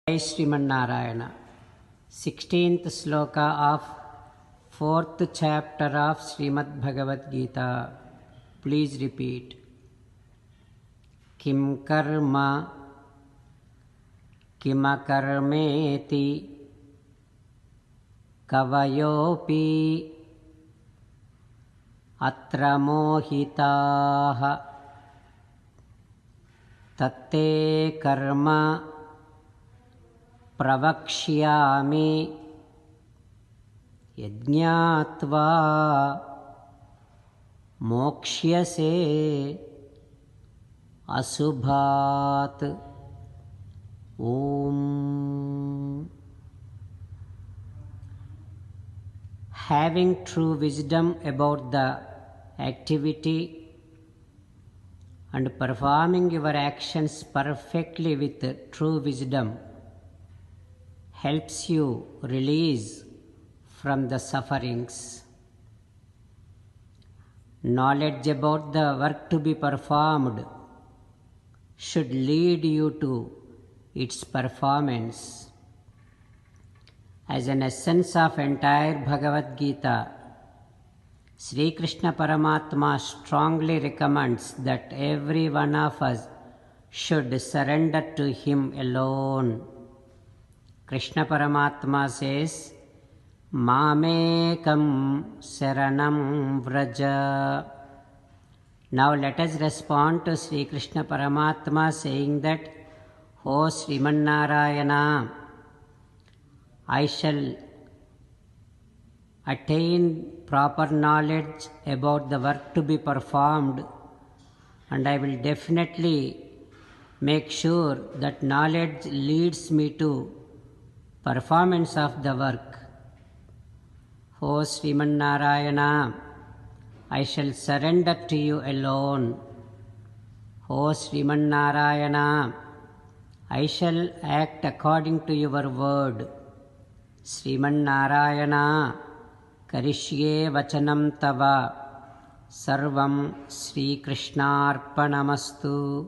Jai Srimannarayana. 16th sloka of 4th chapter of Srimad Bhagavad Gita. Please repeat. Kim karma kimakarmeti kavayopi atra mohitaha tatte karma प्रवक्ष्यामि यज्ञात्वा मोक्ष्यसे अशुभात् ओम. Having true wisdom about the activity and performing your actions perfectly with true wisdom helps you release from the sufferings. Knowledge about the work to be performed should lead you to its performance. As an essence of entire Bhagavad Gita, Sri Krishna Paramatma strongly recommends that every one of us should surrender to him alone. Krishna Paramatma says, Mamekam Saranam Vraja. Now let us respond to Sri Krishna Paramatma saying that, O Srimannarayana, I shall attain proper knowledge about the work to be performed, and I will definitely make sure that knowledge leads me to performance of the work. O Srimannarayana, I shall surrender to you alone. O Srimannarayana, I shall act according to your word. Srimannarayana, Karishye Vachanam Tava, Sarvam Sri Krishnarpanamastu.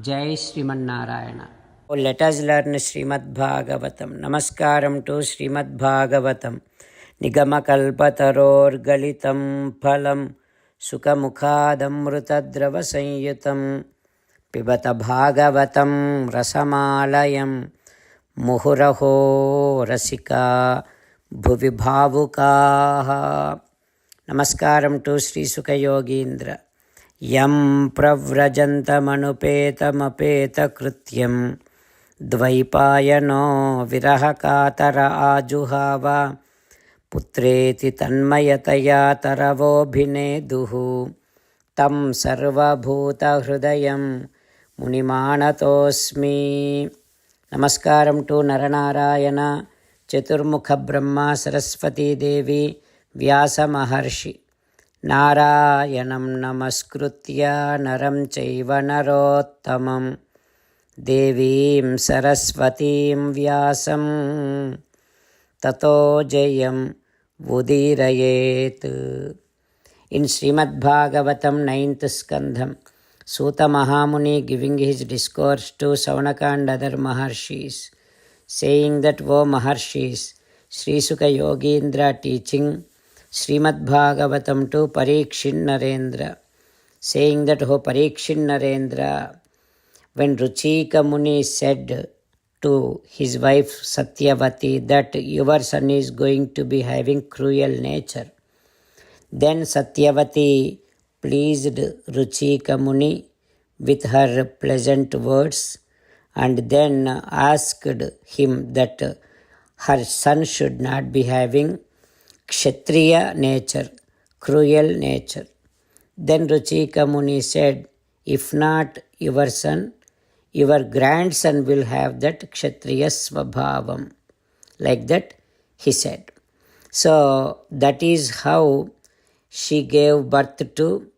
Jai Srimannarayana. Let us learn Srimad Bhagavatam. Namaskaram to Srimad Bhagavatam. Nigamakalpataror galitam phalam sukamukhadamrutadrava sanyutam pibata bhagavatam rasamalayam muhuraho rasika bhuvi bhavukaha. Namaskaram to Sri Sukha Yogindra. Yam pravrajantamanupeta krityam Dvaipayano virahakatara ajuhava putreti tanmayataya taravobhineduhu tam sarvabhuta hrudayam munimanatosmi. Namaskaram to Naranarayana, Chaturmukha Brahma, Saraswati Devi, Vyasa Maharshi. Narayanam namaskritya naram chaiva narottamam Devim Saraswatim Vyasam Tato Jayam Vudirayet. In Srimad Bhagavatam 9th Skandham, Suta Mahamuni giving his discourse to Saunaka and other Maharshis, saying that, O Maharshis, Sri Sukha Yogindra teaching Srimad Bhagavatam to Parikshin Narendra, saying that, O Parikshin Narendra, when Ruchika Muni said to his wife Satyavati that your son is going to be having cruel nature, then Satyavati pleased Ruchika Muni with her pleasant words and then asked him that her son should not be having Kshatriya nature, cruel nature. Then Ruchika Muni said, if not your son, your grandson will have that Kshatriya Svabhavam. Like that he said. So that is how she gave birth to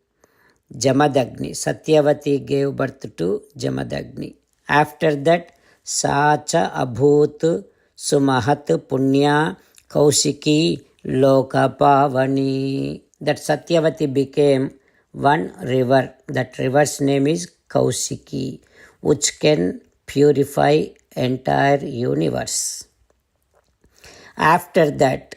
Jamadagni. Satyavati gave birth to Jamadagni. After that, Sacha Abhut Sumahat Punya Kausiki Lokapavani. That Satyavati became one river. That river's name is Kausiki, which can purify entire universe. After that,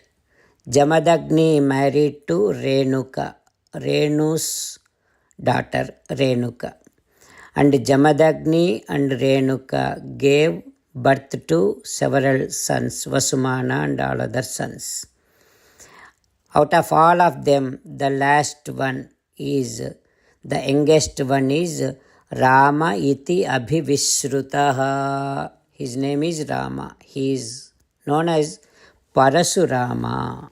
Jamadagni married to Renuka, Renu's daughter Renuka. And Jamadagni and Renuka gave birth to several sons, Vasumana and all other sons. Out of all of them, the last one is, the youngest one is Rama iti abhivisrutaha. His name is Rama. He is known as Parasurama.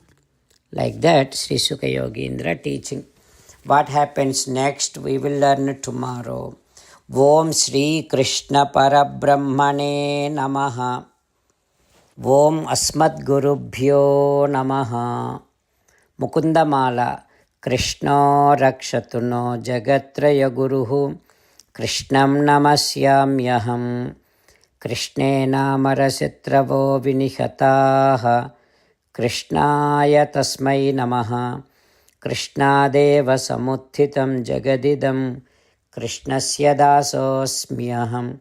Like that, Sri Sukha Yogindra teaching. What happens next, we will learn tomorrow. Om Sri Krishna Parabrahmane Namaha. Om Asmat Gurubhyo Namaha. Mukundamala. Krishna Rakshatu no Jagatraya Guruhu. Krishnam Namasyamyaham. Krishne Namarasitravo Vinihataha. Krishnaya Tasmai Namaha. Krishnadeva Samuthitam Jagadidam. Krishnasya Dasosmyaham.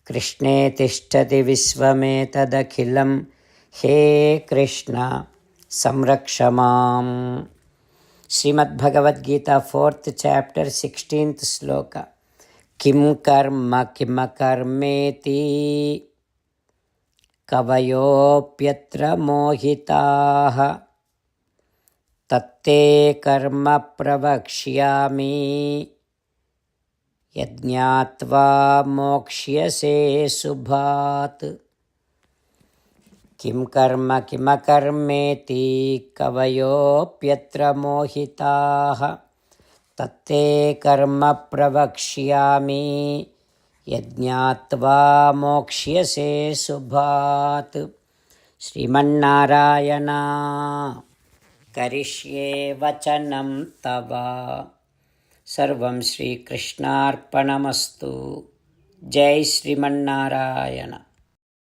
Krishne Tishtati Visvametadakhilam. He Krishna Samrakshamam. Srimad Bhagavad Gita, 4th chapter, 16th sloka. Kim karma kimakarmeti kavayopyatra mohitaha tatte karma pravakshyami yajñātvā mokshyase subhat. Kim karma kimakarmeti kavayopyatra mohitaha tatte karma pravakshyami yajñātvā mokshyase subhat. Srimannārayana karishye vachanam tava. Sarvam Shri Krishnarpanamastu. Jai Srimannārayana.